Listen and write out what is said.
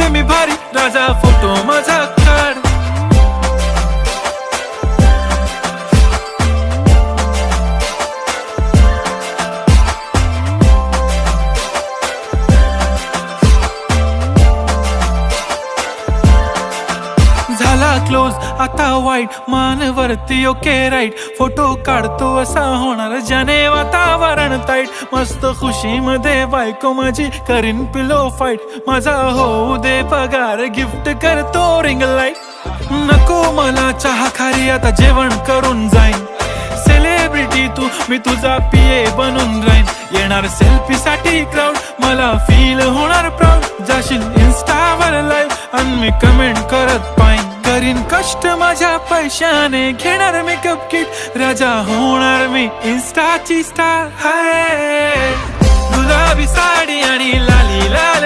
दिसतोय मी भारी, राजा फोटो माझा काढ. झाला क्लोज आता वाईट, मान वरती ओके राईट. फोटो काढतो असा होणार ज्याने वातावरण ताईट. मस्त खुशी मध्ये बायको माझी करीन पिलो फाईट. माझा होऊ दे पगार, गिफ्ट करतो रिंग लाईट. नको मला चहा खारी, आता जेवण करून जाईन. सेलिब्रिटी तू, मी तुझा पिये बनून राहीन. येणार सेल्फी साठी क्राऊड, मला फील होणार प्राऊड. जाशील इन्स्टावर लाईव्ह आणि मी कमेंट करत पाईन. करीन कष्ट माझ्या पैशाने, घेणार मेकअप किट. राजा होणार मी इन्स्टाची स्टार. हाय गुलाबी साडी आणि लाली लाल